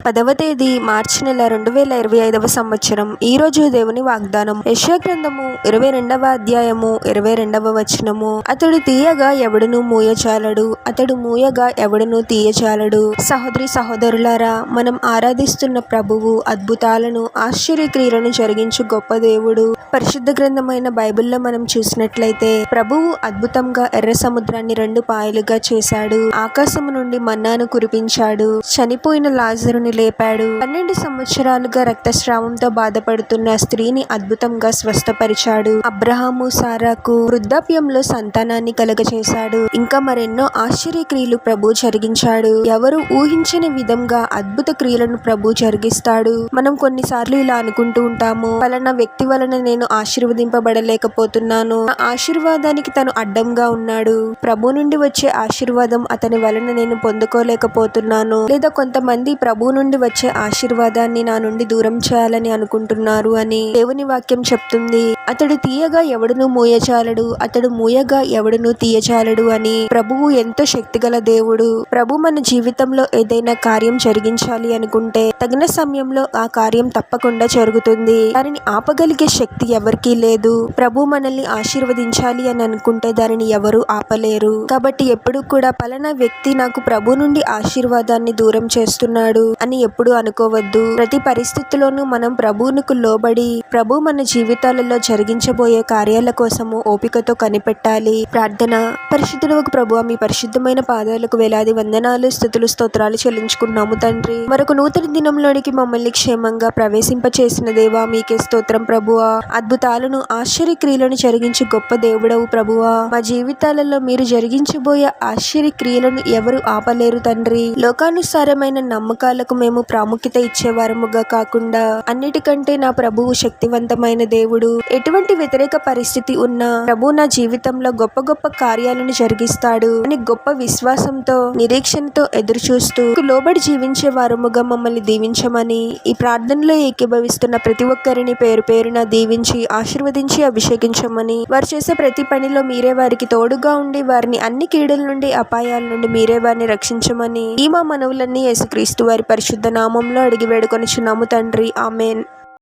10వ తేదీ మార్చి నెల 2025 సంవత్సరం. ఈ రోజు దేవుని వాగ్దానం యెషయా గ్రంథము 22వ అధ్యాయము 22వ వచనము. అతడు తీయగా ఎవడును మూయచాలడు, అతడు మూయగా ఎవడును తీయచాలడు. సహోదరి సహోదరులారా, మనం ఆరాధిస్తున్న ప్రభువు అద్భుతాలను ఆశ్చర్యక్రియలను జరిగించు గొప్ప దేవుడు. పరిశుద్ధ గ్రంథమైన బైబిల్లో మనం చూసినట్లయితే ప్రభువు అద్భుతంగా ఎర్ర సముద్రాన్ని 2 పాయలుగా చేశాడు. ఆకాశము నుండి మన్నాను కురిపించాడు. చనిపోయిన లాజరుని లేపాడు. 12 సంవత్సరాలుగా రక్తస్రావంతో బాధపడుతున్న స్త్రీని అద్భుతంగా స్వస్థపరిచాడు. అబ్రహాము సారాకు వృద్ధాప్యంలో సంతానాన్ని కలుగచేశాడు. ఇంకా మరెన్నో ఆశ్చర్యక్రియలు ప్రభు జరిగించాడు. ఎవరు ఊహించని విధంగా అద్భుత క్రియలను ప్రభు జరిగిస్తాడు. మనం కొన్నిసార్లు ఇలా అనుకుంటూ ఉంటాము, పలానా వ్యక్తి వలన నేను ఆశీర్వదింపబడలేకపోతున్నాను, నా ఆశీర్వాదానికి తను అడ్డంగా ఉన్నాడు, ప్రభు నుండి వచ్చే ఆశీర్వాదం అతని వలన నేను పొందుకోలేకపోతున్నాను, లేదా కొంతమంది ప్రభు నుండి వచ్చే ఆశీర్వాదాన్ని నా నుండి దూరం చేయాలని అనుకుంటున్నారు అని దేవుని వాక్యం చెప్తుంది. అతడు తీయగా ఎవడును మూయచాలడు, అతడు మూయగా ఎవడును తీయచాలడు అని. ప్రభువు ఎంతో శక్తిగల దేవుడు. ప్రభు మన జీవితంలో ఏదైనా కార్యం జరిగించాలి అనుకుంటే తగిన సమయంలో ఆ కార్యం తప్పకుండా జరుగుతుంది. దానిని ఆపగలిగే శక్తి ఎవరికీ లేదు. ప్రభు మనల్ని ఆశీర్వదించాలి అని అనుకుంటే దానిని ఎవరు ఆపలేరు. కాబట్టి ఎప్పుడు కూడా పలానా వ్యక్తి నాకు ప్రభు నుండి ఆశీర్వాదాన్ని దూరం చేస్తున్నాడు అని ఎప్పుడు అనుకోవద్దు. ప్రతి పరిస్థితిలోనూ మనం ప్రభువునకు లోబడి ప్రభు మన జీవితాలలో జరిగించబోయే కార్యాల కోసము ఓపికతో కనిపెట్టాలి. ప్రార్థన. పరిశుద్ధుడవగు ప్రభువా, మీ పరిశుద్ధమైన పాదాలకు వేలాది వందనాలు, స్తుతులు, స్తోత్రాలు చెల్లించుకున్నాము తండ్రి. మరొక నూతన దినంలోనికి మమ్మల్ని క్షేమంగా ప్రవేశింపచేసిన దేవా, మీకే స్తోత్రం ప్రభువా. అద్భుతాలను ఆశ్చర్యక్రియలను జరిగించి గొప్ప దేవుడవు ప్రభువా. మా జీవితాలలో మీరు జరిగించబోయే ఆశ్చర్యక్రియలను ఎవరు ఆపలేరు తండ్రి. లోకానుసారమైన నమ్మకాలకు మేము ప్రాముఖ్యత ఇచ్చేవారముగా కాకుండా అన్నిటికంటే నా ప్రభువు శక్తివంతమైన దేవుడు. ఎటువంటి వ్యతిరేక పరిస్థితి ఉన్నా ప్రభు నా జీవితంలో గొప్ప గొప్ప కార్యాలను జరిగిస్తాడు అని గొప్ప విశ్వాసంతో నిరీక్షణతో ఎదురు చూస్తూ లోబడి జీవించే వారముగా మమ్మల్ని దీవించమని ఈ ప్రార్థనలో ఏకీభవిస్తున్న ప్రతి ఒక్కరిని పేరు పేరున దీవించి ఆశీర్వదించి అభిషేకించమని, వారు చేసే ప్రతి పనిలో మీరే వారికి తోడుగా ఉండి వారిని అన్ని కీడుల నుండి అపాయాల నుండి మీరే వారిని రక్షించమని ఈ మా మనవులన్నీ యేసుక్రీస్తు వారి పరిశుద్ధ నామంలో అడిగి వేడుకొనుచున్నాము తండ్రి. ఆమేన్.